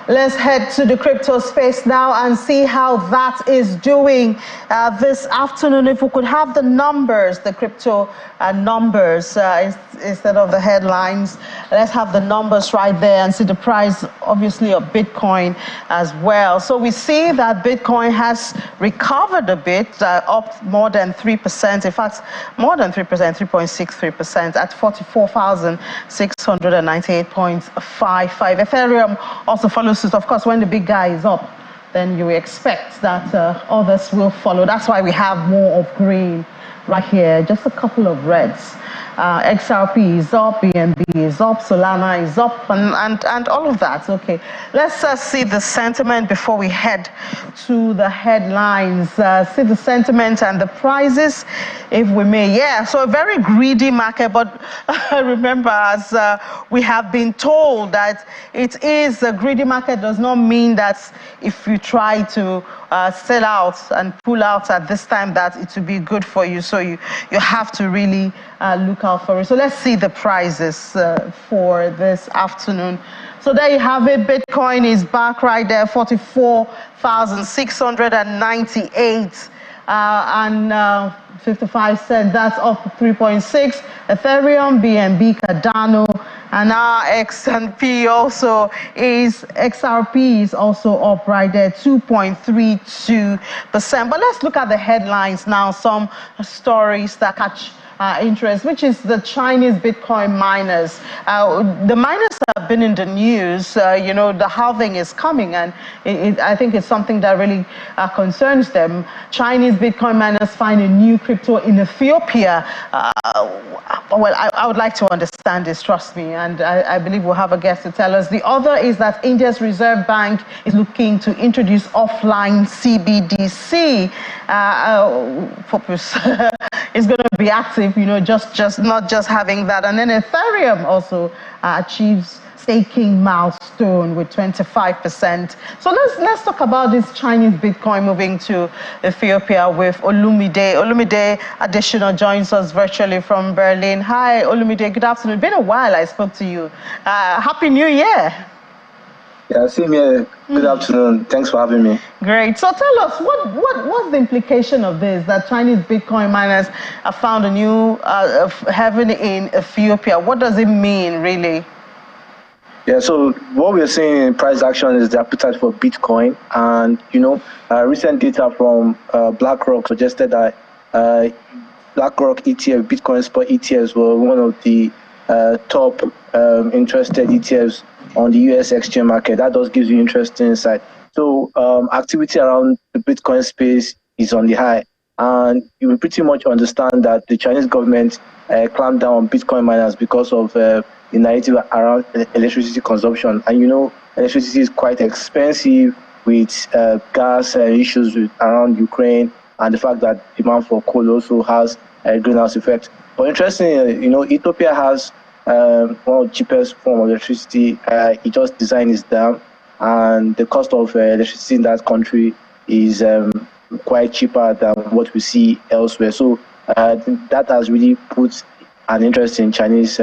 Let's head to the crypto space now and see how that is doing this afternoon. If we could have the numbers, the crypto numbers instead of the headlines. Let's have the numbers right there and see the price, obviously, of Bitcoin as well. So we see that Bitcoin has recovered a bit, up more than 3%. In fact, more than 3%, 3.63% at 44,698.55. Ethereum also follows suit. Of course, when the big guy is up, then you expect that others will follow. That's why we have more of green right here, just a couple of reds. XRP is up, BNB is up, Solana is up, and all of that. Okay, let's see the sentiment before we head to the headlines. See the sentiment and the prices, if we may. Yeah, so a very greedy market, but remember, as we have been told, that it is a greedy market does not mean that if you try to sell out and pull out at this time that it will be good for you. So you have to really look out for it. So let's see the prices for this afternoon. So there you have it. Bitcoin is back right there, 44,698 and 55 cents. That's up 3.6. Ethereum, BNB, Cardano, and our XRP also XRP is also up right there, 2.32%. But let's look at the headlines now. Some stories that catch interest, which is the Chinese Bitcoin miners. The miners have been in the news. The halving is coming, and I think it's something that really concerns them. Chinese Bitcoin miners find a new crypto in Ethiopia. Well, I would like to understand this, trust me, and I believe we'll have a guest to tell us. The other is that India's Reserve Bank is looking to introduce offline CBDC. Purpose is going to be active, just not just having that. And then Ethereum also achieves staking milestone with 25%. So let's talk about this Chinese Bitcoin moving to Ethiopia with Olumide. Olumide Additional joins us virtually from Berlin. Hi, Olumide. Good afternoon. It's been a while I spoke to you. Happy New Year. Yeah, same here. Good afternoon. Thanks for having me. Great. So tell us, what's the implication of this, that Chinese Bitcoin miners have found a new heaven in Ethiopia? What does it mean, really? Yeah, so what we're seeing in price action is the appetite for Bitcoin. And, recent data from BlackRock suggested that BlackRock ETF, Bitcoin spot ETFs, were one of the top interested ETFs on the US exchange market. That does give you interesting insight. So activity around the Bitcoin space is on the high. And you will pretty much understand that the Chinese government clamped down on Bitcoin miners because of the narrative around electricity consumption. And electricity is quite expensive with gas issues around Ukraine, and the fact that demand for coal also has a greenhouse effect. But interestingly, Ethiopia has one of the cheapest form of electricity. It just designed its dam, and the cost of electricity in that country is quite cheaper than what we see elsewhere. So that has really put an interest in Chinese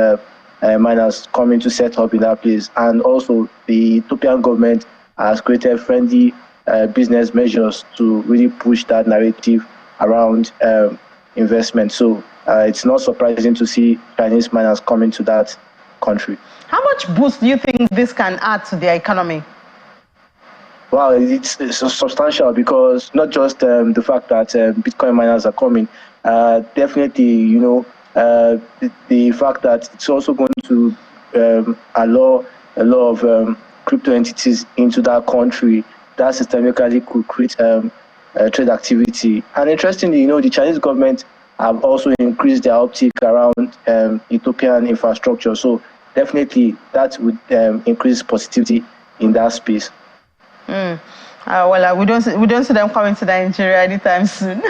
miners coming to set up in that place. And also the Ethiopian government has created friendly business measures to really push that narrative around investment. So it's not surprising to see Chinese miners coming to that country. How much boost do you think this can add to the economy? Well, it's substantial, because not just the fact that Bitcoin miners are coming, definitely, the fact that it's also going to allow a lot of crypto entities into that country, that systemically could create trade activity. And interestingly, the Chinese government have also increased their uptake around Ethiopian infrastructure. So definitely that would increase positivity in that space. Well, we don't see them coming to Nigeria anytime soon.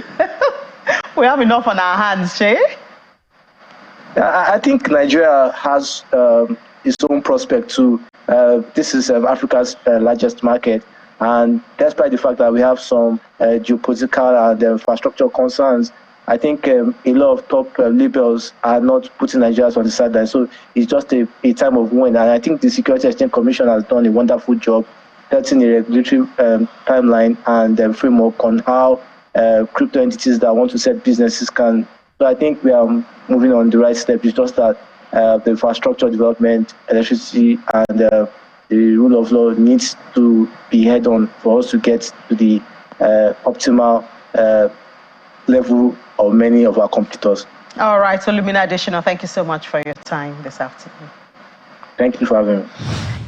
We have enough on our hands, Shay. I think Nigeria has its own prospect too. This is Africa's largest market, and despite the fact that we have some geopolitical and infrastructure concerns, I think a lot of top labels are not putting Nigerians on the sideline. So it's just a time of win, and I think the Security Exchange Commission has done a wonderful job setting a regulatory timeline and framework on how crypto entities that want to set businesses can. So I think we are moving on the right step. It's just that the infrastructure development, electricity, and the rule of law needs to be head on for us to get to the optimal level of many of our competitors. All right, so Lumina Additional, thank you so much for your time this afternoon. Thank you for having me.